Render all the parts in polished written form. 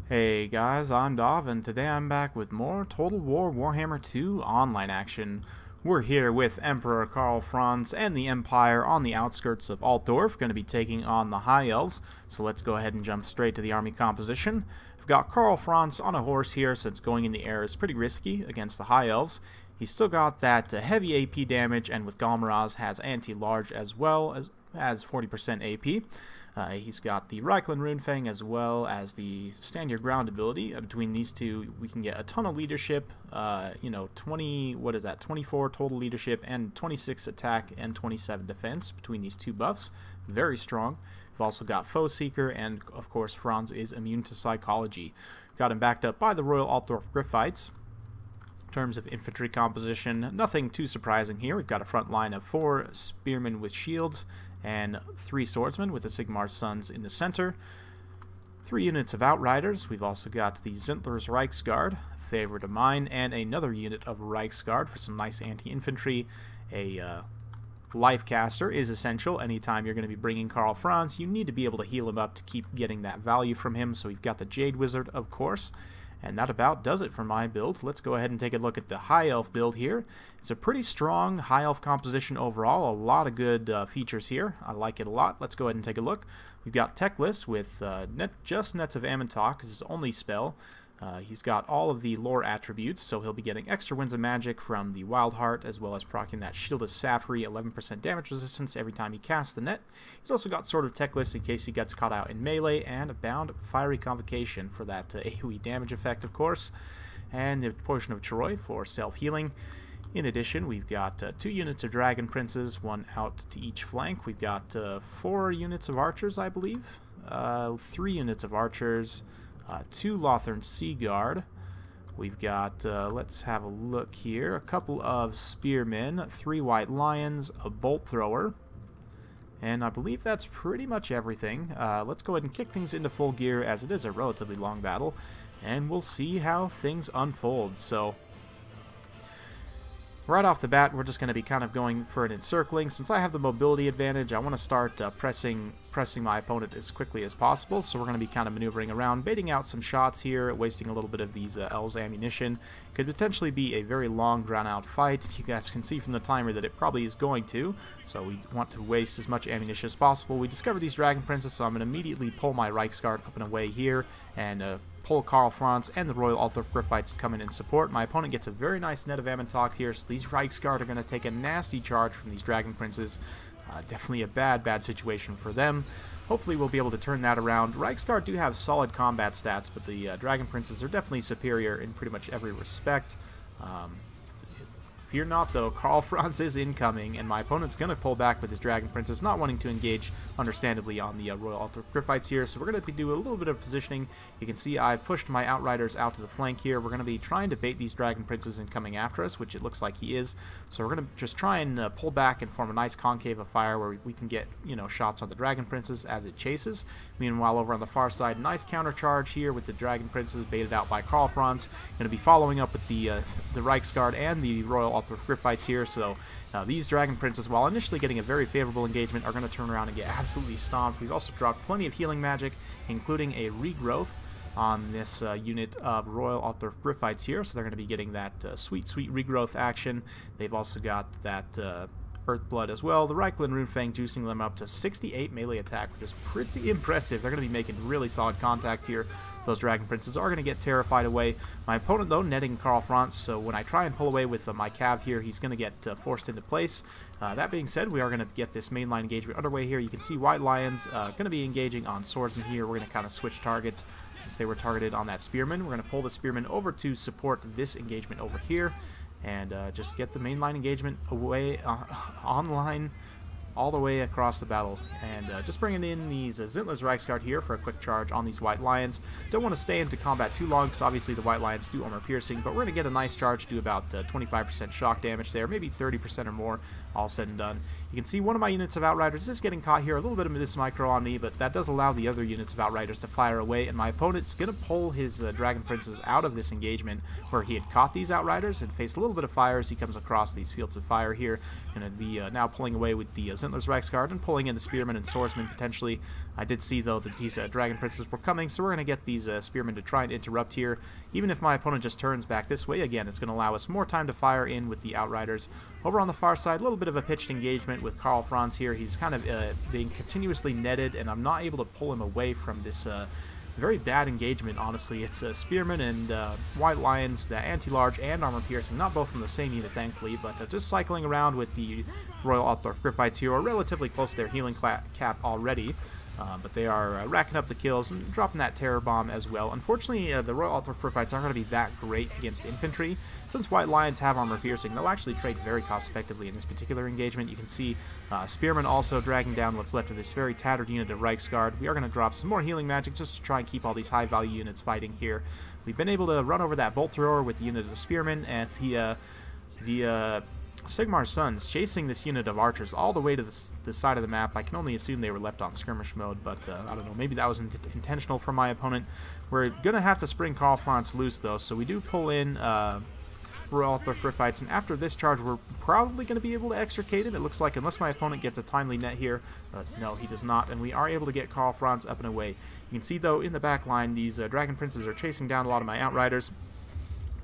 Hey guys, I'm Dov, and today I'm back with more Total War Warhammer 2 online action. We're here with Emperor Karl Franz and the Empire on the outskirts of Altdorf, going to be taking on the High Elves, so let's go ahead and jump straight to the army composition. We've got Karl Franz on a horse here, since going in the air is pretty risky against the High Elves. He's still got that heavy AP damage, and with Galmaraz has anti-large as well as 40% AP. He's got the Reichland Runefang as well as the Stand Your Ground ability. Between these two, we can get a ton of leadership. 24 total leadership and 26 attack and 27 defense between these two buffs. Very strong. We've also got Foe Seeker, and of course Franz is immune to psychology. Got him backed up by the Royal Altdorf Griffites. In terms of infantry composition, nothing too surprising here. We've got a front line of 4 spearmen with shields and 3 swordsmen with the Sigmar's Sons in the center. 3 units of outriders. We've also got the Zintler's Reichsguard, favorite of mine, and another unit of Reichsguard for some nice anti-infantry. A Lifecaster is essential. Anytime you're going to be bringing Karl Franz, you need to be able to heal him up to keep getting that value from him. So we've got the Jade Wizard, of course. And that about does it for my build. Let's go ahead and take a look at the High Elf build here. It's a pretty strong High Elf composition overall. A lot of good features here. I like it a lot. Let's go ahead and take a look. We've got Teclis with just Nets of Ammontok as his only spell. He's got all of the lore attributes, so he'll be getting extra Winds of Magic from the Wild Heart, as well as proccing that Shield of Safri, 11% damage resistance every time he casts the net. He's also got Sword of Teclis in case he gets caught out in melee, and a Bound Fiery Convocation for that AoE damage effect, of course, and the Potion of Troy for self-healing. In addition, we've got 2 units of Dragon Princes, 1 out to each flank. We've got 4 units of Archers, I believe, 3 units of Archers, 2 Lothern Sea Guard. We've got, let's have a look here, a couple of Spearmen, 3 White Lions, a Bolt Thrower, and I believe that's pretty much everything. Let's go ahead and kick things into full gear, as it is a relatively long battle, and we'll see how things unfold. So right off the bat, we're just going to be kind of going for an encircling. Since I have the mobility advantage, I want to start pressing my opponent as quickly as possible. So we're going to be kind of maneuvering around, baiting out some shots here, wasting a little bit of these Elves' ammunition. Could potentially be a very long, drawn-out fight. You guys can see from the timer that it probably is going to. So we want to waste as much ammunition as possible. We discover these Dragon Princes, so I'm going to immediately pull my Reichsguard up and away here, and pull Karl Franz and the Royal Altdorf Griffites to come in and support. My opponent gets a very nice net of Ammontok here, so these Reichsguard are going to take a nasty charge from these Dragon Princes. Definitely a bad situation for them. Hopefully we'll be able to turn that around. Reichsguard do have solid combat stats, but the Dragon Princes are definitely superior in pretty much every respect. Fear not, though, Karl Franz is incoming, and my opponent's going to pull back with his Dragon Princess, not wanting to engage, understandably, on the Royal Altdorf Griffites here. So we're going to do a little bit of positioning. You can see I've pushed my Outriders out to the flank here. We're going to be trying to bait these Dragon Princes in coming after us, which it looks like he is. So we're going to just try and pull back and form a nice concave of fire where we can get, shots on the Dragon Princes as it chases. Meanwhile, over on the far side, nice counter charge here with the Dragon Princes baited out by Karl Franz. Going to be following up with the Reichsguard and the Royal Altdorf Griffites here, so these Dragon Princes, while initially getting a very favorable engagement, are going to turn around and get absolutely stomped. We've also dropped plenty of healing magic, including a regrowth on this unit of Royal Altdorf Griffites here, so they're going to be getting that sweet regrowth action. They've also got that Earthblood as well. The Reichland Runefang juicing them up to 68 melee attack, which is pretty impressive. They're going to be making really solid contact here. Those Dragon Princes are going to get terrified away. My opponent, though, netting Karl Franz, so when I try and pull away with my Cav here, he's going to get forced into place. That being said, we are going to get this mainline engagement underway here. You can see White Lions going to be engaging on Swordsman here. We're going to kind of switch targets since they were targeted on that Spearman. We're going to pull the Spearman over to support this engagement over here, and just get the mainline engagement away online all the way across the battle. And just bringing in these Zintler's Reichsguard here for a quick charge on these White Lions. Don't want to stay into combat too long, because obviously the White Lions do armor piercing, but we're going to get a nice charge, do about 25% shock damage there, maybe 30% or more, all said and done. You can see one of my units of Outriders is getting caught here, a little bit of this micro on me, but that does allow the other units of Outriders to fire away, and my opponent's going to pull his Dragon Princes out of this engagement where he had caught these Outriders and face a little bit of fire as he comes across these fields of fire here. Going to be now pulling away with the Zintler's Zintler's Reichsguard and pulling in the Spearmen and Swordsmen potentially. I did see, though, that these Dragon Princes were coming, so we're going to get these Spearmen to try and interrupt here. Even if my opponent just turns back this way, again, it's going to allow us more time to fire in with the Outriders. Over on the far side, a little bit of a pitched engagement with Karl Franz here. He's kind of being continuously netted, and I'm not able to pull him away from this very bad engagement, honestly. It's Spearmen and White Lions, the anti-large and armor-piercing, not both in the same unit, thankfully, but just cycling around with the Royal Altdorf Griffites here are relatively close to their healing cap already. But they are racking up the kills and dropping that terror bomb as well. Unfortunately, the Royal Altdorf Griffites aren't going to be that great against infantry. Since White Lions have armor piercing, they'll actually trade very cost effectively in this particular engagement. You can see Spearmen also dragging down what's left of this very tattered unit of Reichsguard. We are going to drop some more healing magic just to try and keep all these high value units fighting here. We've been able to run over that bolt thrower with the unit of the Spearmen, and the Sigmar's Sons chasing this unit of archers all the way to the side of the map. I can only assume they were left on skirmish mode, but I don't know, maybe that was intentional from my opponent. We're going to have to spring Karl Franz loose, though, so we do pull in Royal Altdorf Griffites, and after this charge, we're probably going to be able to extricate him, it looks like, unless my opponent gets a timely net here, but no, he does not, and we are able to get Karl Franz up and away. You can see, though, in the back line, these Dragon Princes are chasing down a lot of my Outriders.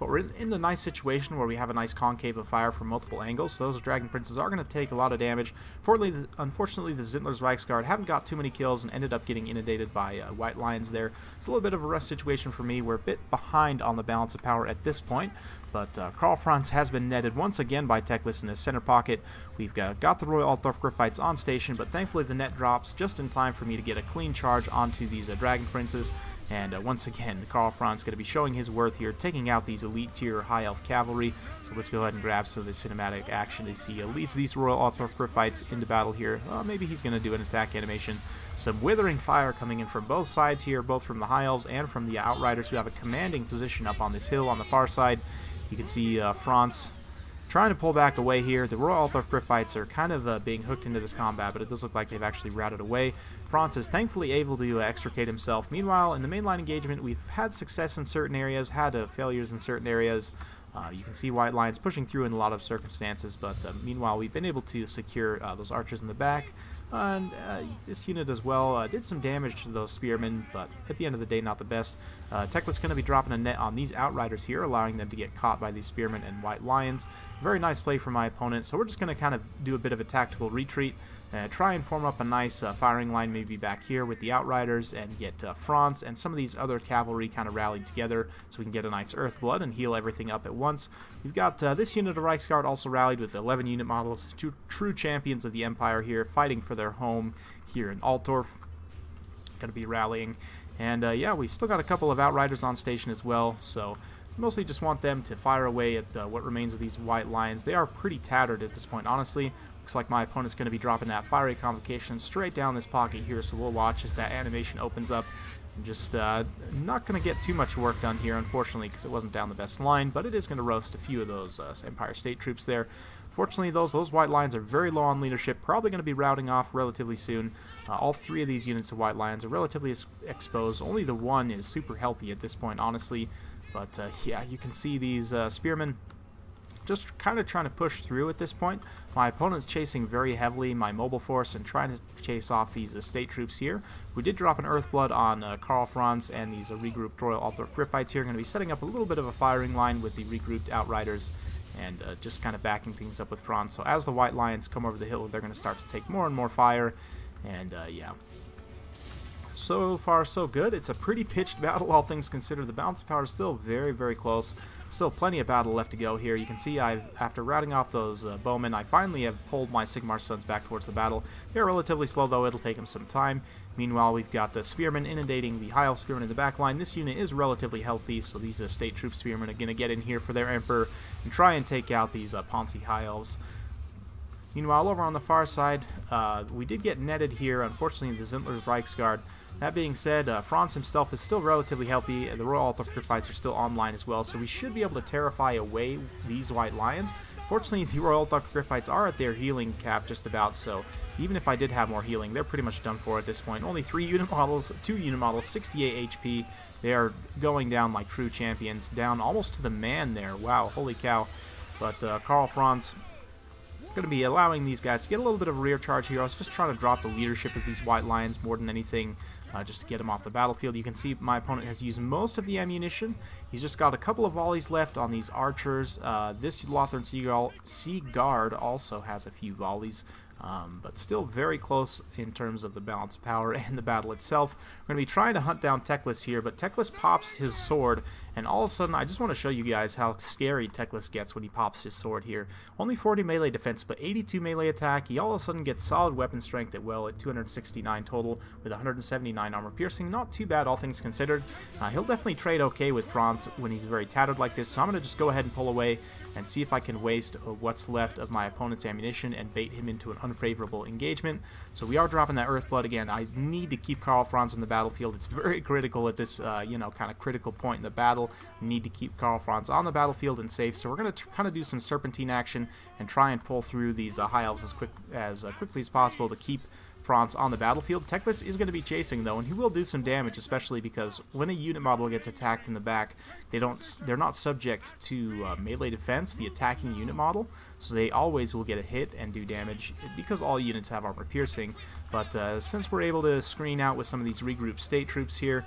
But we're in the nice situation where we have a nice concave of fire from multiple angles, so those Dragon Princes are going to take a lot of damage. Unfortunately, the Zintler's Reichsguard haven't got too many kills and ended up getting inundated by White Lions there. It's a little bit of a rough situation for me. We're a bit behind on the balance of power at this point, but Karl Franz has been netted once again by Teclis in his center pocket. We've got the Royal Altdorf Griffites on station, but thankfully the net drops just in time for me to get a clean charge onto these Dragon Princes. And once again, Karl Franz is going to be showing his worth here, taking out these elite tier high elf cavalry. So let's go ahead and grab some of the cinematic action to see. Leads these Royal Altdorf Griffites into battle here. Maybe he's going to do an attack animation. Some withering fire coming in from both sides here, both from the high elves and from the Outriders, who have a commanding position up on this hill on the far side. You can see Franz trying to pull back away here. The Royal Altdorf Griffites are kind of being hooked into this combat, but it does look like they've actually routed away. Franz is thankfully able to extricate himself. Meanwhile, in the mainline engagement, we've had success in certain areas, had failures in certain areas. You can see White Lions pushing through in a lot of circumstances, but meanwhile, we've been able to secure those archers in the back. And this unit as well did some damage to those Spearmen, but at the end of the day, not the best. Teclis going to be dropping a net on these Outriders here, allowing them to get caught by these Spearmen and White Lions. Very nice play from my opponent, so we're just going to kind of do a bit of a tactical retreat. Try and form up a nice firing line maybe back here with the Outriders and get Franz and some of these other cavalry kind of rallied together so we can get a nice Earthblood and heal everything up at once. We've got this unit of Reichsguard also rallied with 11 unit models, two true champions of the Empire here, fighting for their home here in Altdorf. Going to be rallying. And yeah, we've still got a couple of Outriders on station as well, so mostly just want them to fire away at what remains of these White Lions. They are pretty tattered at this point, honestly. Looks like my opponent's going to be dropping that fiery convocation straight down this pocket here, so we'll watch as that animation opens up. And just not going to get too much work done here, unfortunately, because it wasn't down the best line, but it is going to roast a few of those Empire State troops there. Fortunately, those White Lions are very low on leadership, probably going to be routing off relatively soon. All three of these units of White Lions are relatively exposed. Only the one is super healthy at this point, honestly. But yeah, you can see these Spearmen just kind of trying to push through at this point. My opponent's chasing very heavily my mobile force and trying to chase off these state troops here. We did drop an Earthblood on Karl Franz and these regrouped Royal Altdorf Griffites here. Going to be setting up a little bit of a firing line with the regrouped Outriders and just kind of backing things up with Franz. So as the White Lions come over the hill, they're going to start to take more and more fire. And yeah, so far so good. It's a pretty pitched battle, all things considered. The balance of power is still very, very close. Still plenty of battle left to go here. You can see after routing off those bowmen, I finally have pulled my Sigmar Sons back towards the battle. They're relatively slow, though. It'll take them some time. Meanwhile, we've got the Spearmen inundating the High Elf Spearmen in the back line. This unit is relatively healthy, so these State Troop Spearmen are going to get in here for their Emperor and try and take out these Ponzi High Elves. Meanwhile, over on the far side, we did get netted here. Unfortunately, the Zintler's Reichsguard. That being said, Franz himself is still relatively healthy, and the Royal Altdorf Griffites are still online as well, so we should be able to terrify away these White Lions. Fortunately, the Royal Altdorf Griffites are at their healing cap just about, so even if I did have more healing, they're pretty much done for at this point. Only 2 unit models, 68 HP. They are going down like true champions, down almost to the man there. Wow, holy cow. But Karl Franz going to be allowing these guys to get a little bit of a rear charge here. I was just trying to drop the leadership of these white lions more than anything, just to get them off the battlefield. You can see my opponent has used most of the ammunition. He's just got a couple of volleys left on these archers. This Lothern Sea Guard also has a few volleys. But still very close in terms of the balance of power and the battle itself. We're going to be trying to hunt down Teclis here, but Teclis pops his sword, and all of a sudden, I just want to show you guys how scary Teclis gets when he pops his sword here. Only 40 melee defense, but 82 melee attack. He all of a sudden gets solid weapon strength at 269 total with 179 armor piercing. Not too bad, all things considered. He'll definitely trade okay with Franz when he's very tattered like this, so I'm going to just go ahead and pull away and see if I can waste what's left of my opponent's ammunition and bait him into an unfavorable engagement. So we are dropping that Earthblood again. I need to keep Karl Franz in the battlefield. It's very critical at this, kind of critical point in the battle. Need to keep Karl Franz on the battlefield and safe. So we're going to kind of do some serpentine action and try and pull through these high elves as quickly as possible to keep Franz on the battlefield. Teclis is going to be chasing though, and he will do some damage, especially because when a unit model gets attacked in the back, they're not subject to melee defense, the attacking unit model, so they always will get a hit and do damage because all units have armor piercing. But since we're able to screen out with some of these regrouped state troops here,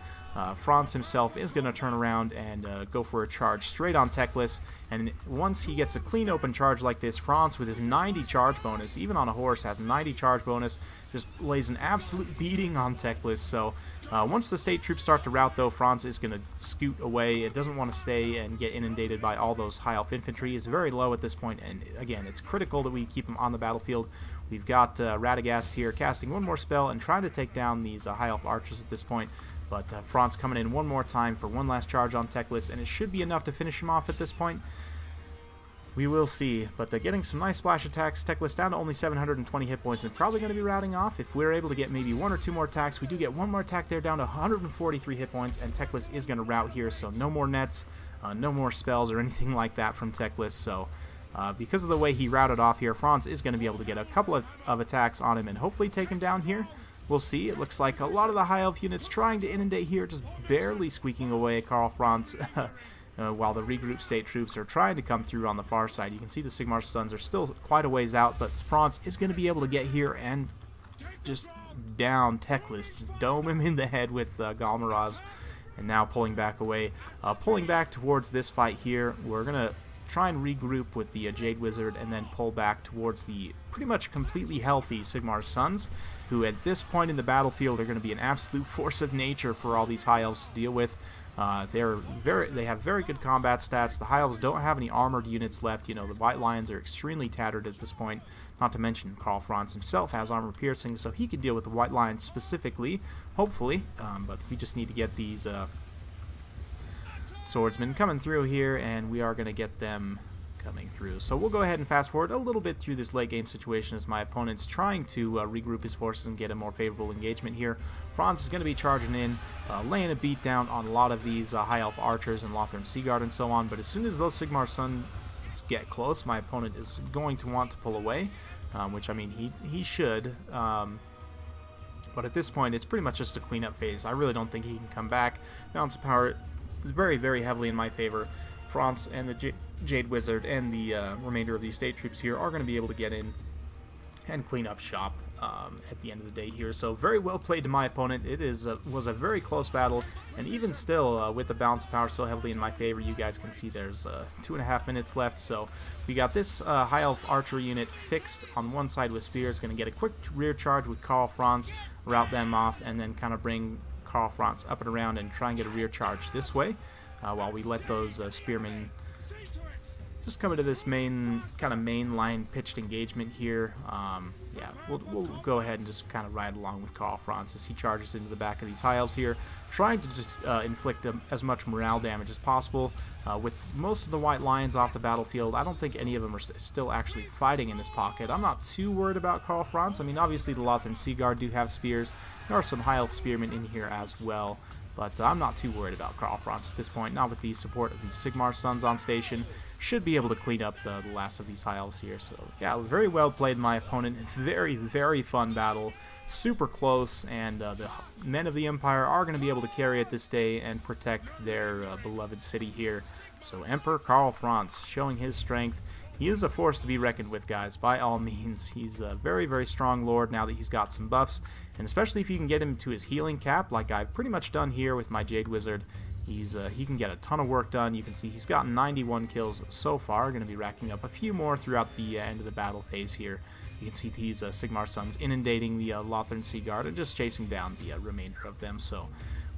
Franz himself is going to turn around and go for a charge straight on Teclis, and once he gets a clean open charge like this, Franz with his 90 charge bonus, even on a horse has 90 charge bonus, just lays an absolute beating on Teclis. So once the state troops start to rout though, Franz is going to scoot away. It doesn't want to stay and get inundated by all those high elf infantry. It's very low at this point, and again, it's critical that we keep him on the battlefield. We've got Radagast here casting one more spell and trying to take down these high elf archers at this point. But Franz coming in one more time for one last charge on Teclis, and it should be enough to finish him off at this point. We will see, but getting some nice splash attacks. Teclis down to only 720 hit points and probably going to be routing off. If we're able to get maybe one or two more attacks, we do get one more attack there down to 143 hit points, and Teclis is going to rout here, so no more nets, no more spells or anything like that from Teclis. So because of the way he routed off here, Franz is going to be able to get a couple of attacks on him and hopefully take him down here. We'll see. It looks like a lot of the high elf units trying to inundate here, just barely squeaking away Karl Franz, while the regrouped state troops are trying to come through on the far side. You can see the Sigmar Suns are still quite a ways out, but Franz is going to be able to get here and just down Teclis, just dome him in the head with Galmaraz, and now pulling back away. Pulling back towards this fight here, we're going to try and regroup with the Jade Wizard and then pull back towards the pretty much completely healthy Sigmar Suns, who at this point in the battlefield are going to be an absolute force of nature for all these high elves to deal with. They have very good combat stats. The high elves don't have any armored units left. You know, the white lions are extremely tattered at this point. Not to mention Karl Franz himself has armor piercing, so he can deal with the white lions specifically, hopefully. But we just need to get these swordsmen coming through here, and we are going to get them coming through. So we'll go ahead and fast forward a little bit through this late game situation as my opponent's trying to regroup his forces and get a more favorable engagement here. Franz is going to be charging in, laying a beat down on a lot of these high elf archers and Lothern Sea Guard and so on, but as soon as those Sigmar Suns get close, my opponent is going to want to pull away, which I mean he should, but at this point it's pretty much just a cleanup phase. I really don't think he can come back. Balance of power is very, very heavily in my favor. Franz and the Jade Wizard and the remainder of these state troops here are going to be able to get in and clean up shop at the end of the day here. So very well played to my opponent. It was a very close battle, and even still with the balance of power so heavily in my favor, you guys can see there's 2.5 minutes left. So we got this high elf archer unit fixed on one side with spears, going to get a quick rear charge with Karl Franz, rout them off, and then kind of bring Karl Franz up and around and try and get a rear charge this way, while we let those spearmen just come into this main line pitched engagement here. Yeah, we'll go ahead and just kind of ride along with Karl Franz as he charges into the back of these high elves here, trying to just inflict as much morale damage as possible. With most of the white lions off the battlefield, I don't think any of them are still actually fighting in this pocket. I'm not too worried about Karl Franz. I mean, obviously the Lothern Sea Guard do have spears. There are some high elf spearmen in here as well, but I'm not too worried about Karl Franz at this point. Not with the support of these Sigmar Suns on station. Should be able to clean up the last of these high elves here. So yeah, very well played my opponent. Very, very fun battle. Super close, and the men of the Empire are going to be able to carry it this day and protect their beloved city here. So Emperor Karl Franz showing his strength. he is a force to be reckoned with, guys, by all means. He's a very, very strong lord now that he's got some buffs, and especially if you can get him to his healing cap, like I've pretty much done here with my Jade Wizard. He can get a ton of work done. You can see he's gotten 91 kills so far. Going to be racking up a few more throughout the end of the battle phase here. You can see these Sigmar Sons inundating the Lothern Sea Guard and just chasing down the remainder of them. So,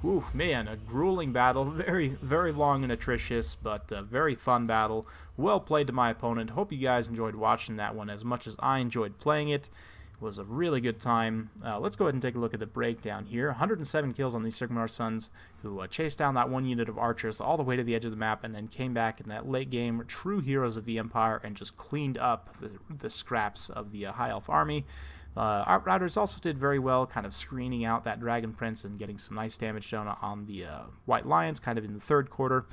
whew, man, a grueling battle. Very, very long and atrocious, but a very fun battle. Well played to my opponent. Hope you guys enjoyed watching that one as much as I enjoyed playing it. It was a really good time. Let's go ahead and take a look at the breakdown here. 107 kills on these Sigmar Sons, who chased down that one unit of archers all the way to the edge of the map and then came back in that late game, true heroes of the Empire, and just cleaned up the scraps of the High Elf army. Outriders also did very well, kind of screening out that Dragon Prince and getting some nice damage done on the White Lions kind of in the third quarter.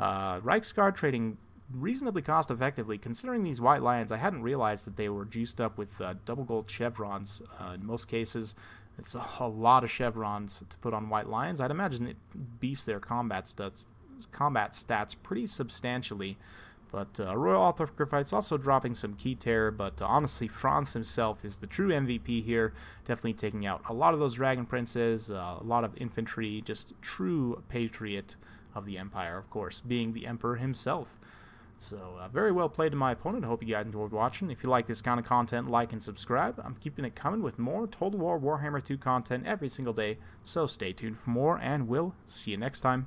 Reiksguard trading reasonably cost effectively. Considering these White Lions, I hadn't realized that they were juiced up with double gold chevrons. In most cases, it's a lot of chevrons to put on White Lions. I'd imagine it beefs their combat stats pretty substantially. But Royal Arthur also dropping some key terror, but honestly, Franz himself is the true MVP here, definitely taking out a lot of those Dragon Princes, a lot of infantry, just true patriot of the Empire, of course, being the Emperor himself. So, very well played to my opponent. Hope you guys enjoyed watching. If you like this kind of content, like and subscribe. I'm keeping it coming with more Total War Warhammer 2 content every single day, so stay tuned for more, and we'll see you next time.